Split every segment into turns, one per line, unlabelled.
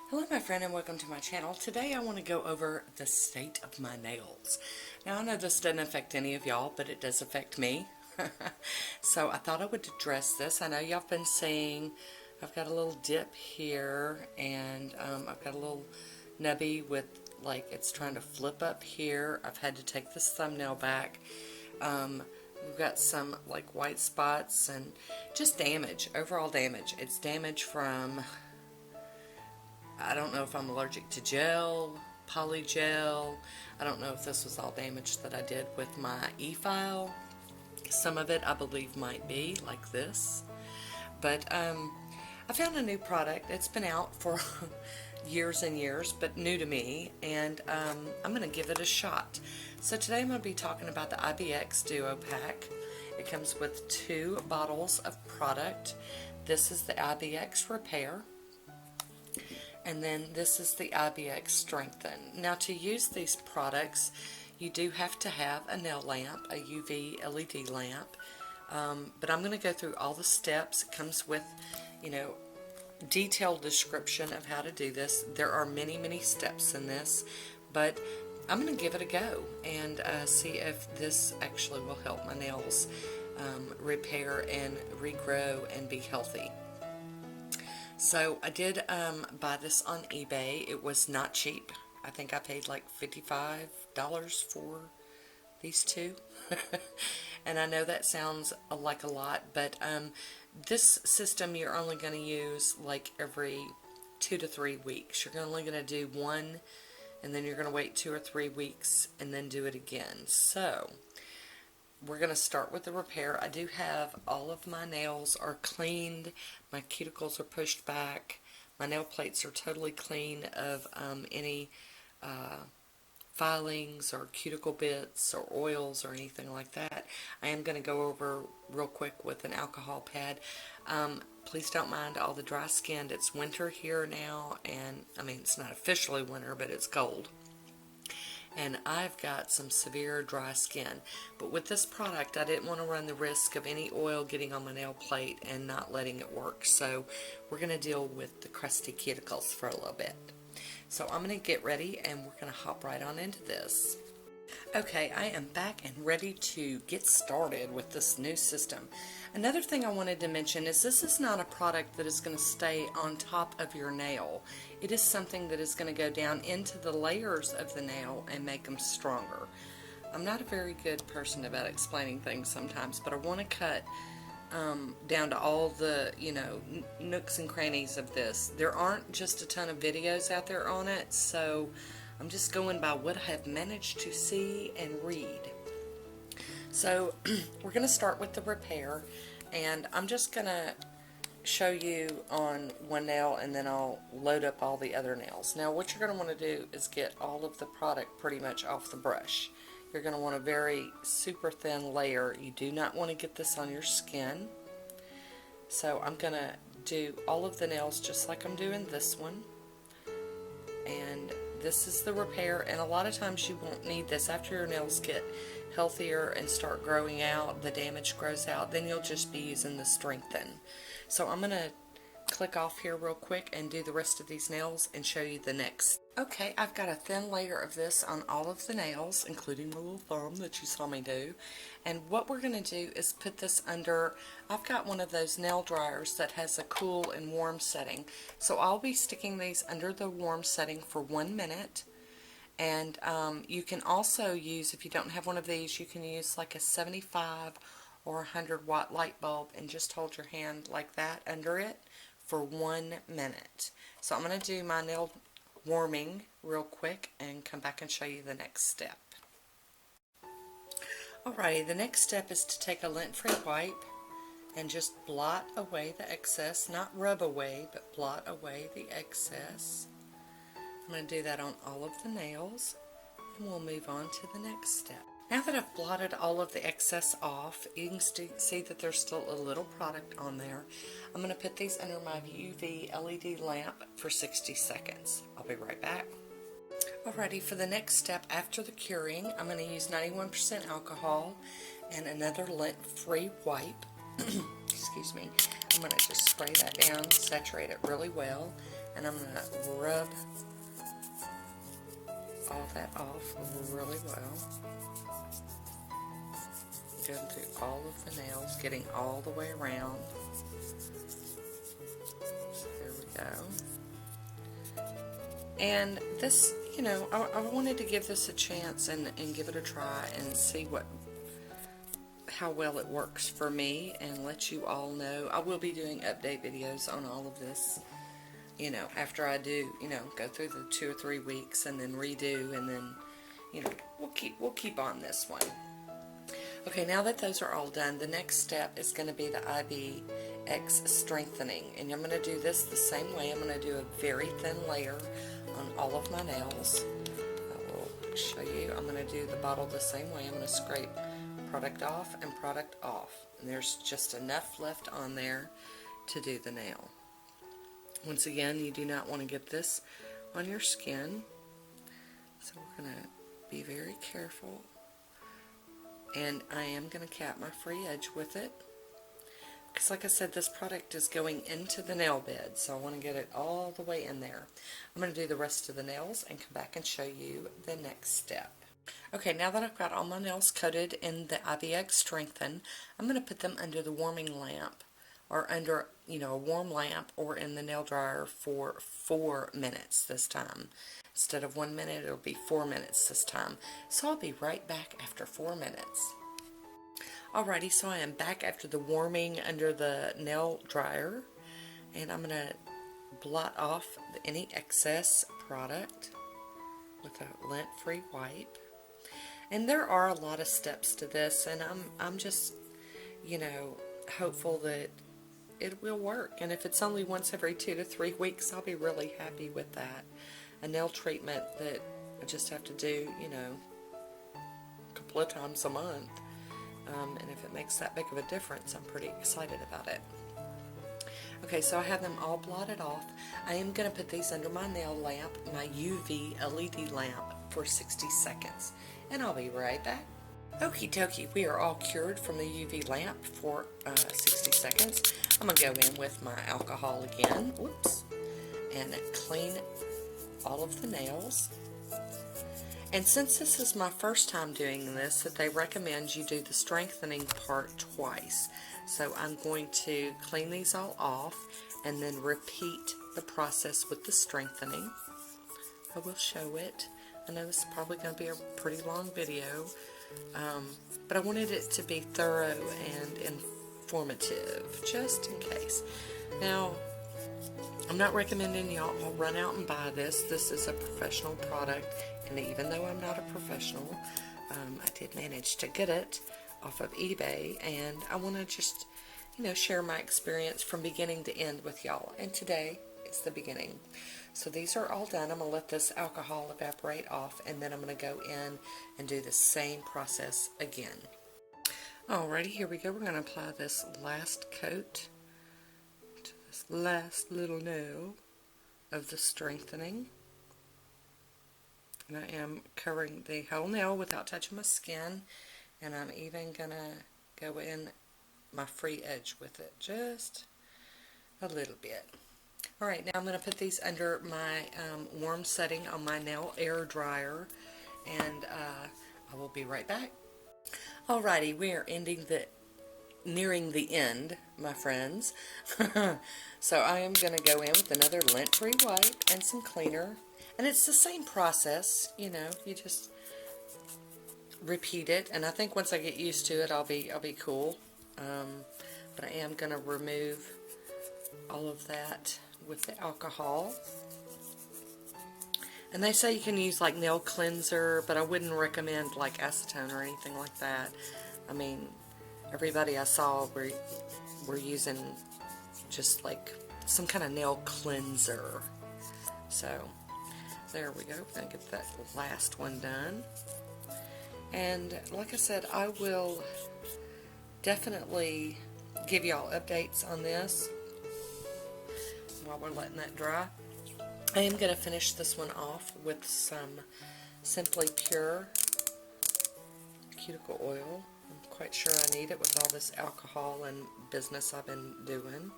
Hello my friend and welcome to my channel. Today I want to go over the state of my nails. Now I know this doesn't affect any of y'all, but it does affect me. So I thought I would address this. I know y'all have been seeing I've got a little dip here and I've got a little nubby with like it's trying to flip up here. I've had to take this thumbnail back. We've got some like white spots and just damage, overall damage. It's damage from, I don't know if I'm allergic to gel, polygel. I don't know if this was all damage that I did with my e-file. Some of it I believe might be, like this. But I found a new product. It's been out for years and years, but new to me, and I'm going to give it a shot. So today I'm going to be talking about the IBX Duo Pack. It comes with 2 bottles of product. This is the IBX Repair. And then this is the IBX Strengthen. Now to use these products, you do have to have a nail lamp, a UV LED lamp. But I'm going to go through all the steps. It comes with, you know, detailed description of how to do this. There are many, many steps in this, but I'm going to give it a go and see if this actually will help my nails repair and regrow and be healthy. So I did buy this on eBay. It was not cheap. I think I paid like $55 for these 2. And I know that sounds like a lot, but this system you're only going to use like every 2 to 3 weeks. You're only going to do one, and then you're going to wait 2 or 3 weeks and then do it again. So we're going to start with the repair. I do have all of my nails are cleaned. My cuticles are pushed back. My nail plates are totally clean of any filings or cuticle bits or oils or anything like that. I am going to go over real quick with an alcohol pad. Please don't mind all the dry skin. It's winter here now, and I mean it's not officially winter, but it's cold. And I've got some severe dry skin. But with this product, I didn't want to run the risk of any oil getting on my nail plate and not letting it work. So we're going to deal with the crusty cuticles for a little bit. So I'm going to get ready and we're going to hop right on into this. Okay, I am back and ready to get started with this new system. Another thing I wanted to mention is this is not a product that is going to stay on top of your nail. It is something that is going to go down into the layers of the nail and make them stronger. I'm not a very good person about explaining things sometimes, but I want to cut down to all the, you know, nooks and crannies of this. There aren't just a ton of videos out there on it, so I'm just going by what I have managed to see and read. So we're going to start with the repair, and I'm just going to show you on one nail and then I'll load up all the other nails. Now what you're going to want to do is get all of the product pretty much off the brush. You're going to want a very super thin layer. You do not want to get this on your skin. So I'm going to do all of the nails just like I'm doing this one. And this is the repair, and a lot of times you won't need this. After your nails get healthier and start growing out, the damage grows out, then you'll just be using the Strengthen. So I'm going to click off here real quick and do the rest of these nails and show you the next. Okay, I've got a thin layer of this on all of the nails, including the little thumb that you saw me do. And what we're going to do is put this under, I've got one of those nail dryers that has a cool and warm setting. So I'll be sticking these under the warm setting for 1 minute. And you can also use, if you don't have one of these, you can use like a 75 or 100 watt light bulb and just hold your hand like that under it for 1 minute. So I'm going to do my nail warming real quick and come back and show you the next step. Alrighty, the next step is to take a lint-free wipe and just blot away the excess, not rub away, but blot away the excess. I'm going to do that on all of the nails, and we'll move on to the next step. Now that I've blotted all of the excess off, you can see that there's still a little product on there. I'm going to put these under my UV LED lamp for 60 seconds. I'll be right back. Alrighty, for the next step after the curing, I'm going to use 91% alcohol and another lint-free wipe. Excuse me. I'm going to just spray that down, saturate it really well, and I'm going to rub all that off really well. Going through all of the nails, getting all the way around. So there we go. And this, you know, I wanted to give this a chance and give it a try and see how well it works for me, and let you all know. I will be doing update videos on all of this, you know, after I do, you know, go through the 2 or 3 weeks and then redo, and then, you know, we'll keep on this one. Okay, now that those are all done, the next step is going to be the IBX strengthening, and I'm going to do this the same way. I'm going to do a very thin layer on all of my nails. I will show you. I'm going to do the bottle the same way. I'm going to scrape product off and product off, and there's just enough left on there to do the nail. Once again, you do not want to get this on your skin, so we're going to be very careful. And I am going to cap my free edge with it, because like I said, this product is going into the nail bed, so I want to get it all the way in there. I'm going to do the rest of the nails and come back and show you the next step. Okay, now that I've got all my nails coated in the IBX Strengthen, I'm going to put them under the warming lamp, or under, you know, a warm lamp, or in the nail dryer for 4 minutes this time. Instead of 1 minute, it'll be 4 minutes this time. So I'll be right back after 4 minutes. Alrighty, so I am back after the warming under the nail dryer, and I'm going to blot off any excess product with a lint-free wipe. And there are a lot of steps to this, and I'm just, you know, hopeful that it will work. And if it's only once every 2 to 3 weeks, I'll be really happy with that. A nail treatment that I just have to do, you know, a couple of times a month. And if it makes that big of a difference, I'm pretty excited about it. Okay, so I have them all blotted off. I am going to put these under my nail lamp, my UV LED lamp, for 60 seconds. And I'll be right back. Okie dokie, we are all cured from the UV lamp for 60 seconds. I'm going to go in with my alcohol again, whoops, and clean all of the nails. And since this is my first time doing this, that they recommend you do the strengthening part twice. So I'm going to clean these all off and then repeat the process with the strengthening. I will show it. I know this is probably going to be a pretty long video, but I wanted it to be thorough and informative, just in case. Now, I'm not recommending y'all run out and buy this. This is a professional product, and even though I'm not a professional, I did manage to get it off of eBay, and I want to just, you know, share my experience from beginning to end with y'all. And today is the beginning. So these are all done. I'm going to let this alcohol evaporate off, and then I'm going to go in and do the same process again. Alrighty, here we go. We're going to apply this last coat to this last little nail of the strengthening. And I am covering the whole nail without touching my skin, and I'm even going to go in my free edge with it, just a little bit. Alright, now I'm going to put these under my warm setting on my nail air dryer, and I will be right back. Alrighty, we are nearing the end, my friends. So I am going to go in with another lint-free wipe and some cleaner, and it's the same process, you know, you just repeat it, and I think once I get used to it, I'll be cool. But I am going to remove all of that with the alcohol. And they say you can use like nail cleanser, but I wouldn't recommend like acetone or anything like that. I mean, everybody I saw were using just like some kind of nail cleanser. So there we go. We're going to get that last one done. And like I said, I will definitely give y'all updates on this while we're letting that dry. I am going to finish this one off with some Simply Pure cuticle oil. I'm quite sure I need it with all this alcohol and business I've been doing.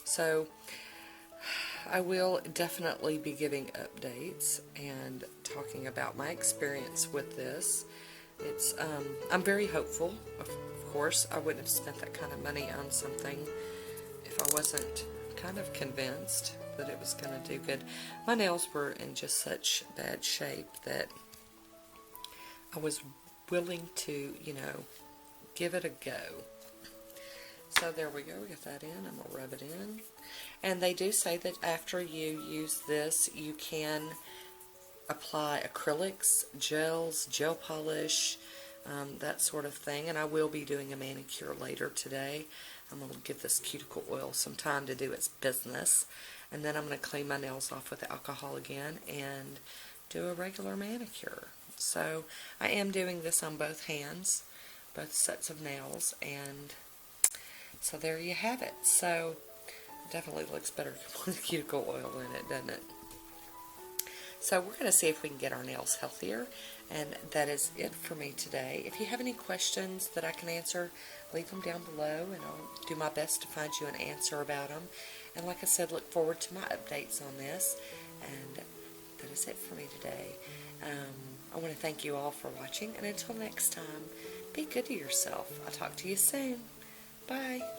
So I will definitely be giving updates and talking about my experience with this. It's I'm very hopeful. Of course, I wouldn't have spent that kind of money on something if I wasn't kind of convinced that it was going to do good. My nails were in just such bad shape that I was willing to, give it a go. So there we go, we got that in. I'm going to rub it in. And they do say that after you use this, you can apply acrylics, gels, gel polish, that sort of thing. And I will be doing a manicure later today. I'm going to give this cuticle oil some time to do its business. And then I'm going to clean my nails off with alcohol again and do a regular manicure. So I am doing this on both hands, both sets of nails, and so there you have it. So it definitely looks better with cuticle oil in it, doesn't it? So we're going to see if we can get our nails healthier, and that is it for me today. If you have any questions that I can answer, leave them down below, and I'll do my best to find you an answer about them. And like I said, look forward to my updates on this, and that is it for me today. I want to thank you all for watching, and until next time, be good to yourself. I'll talk to you soon. Bye.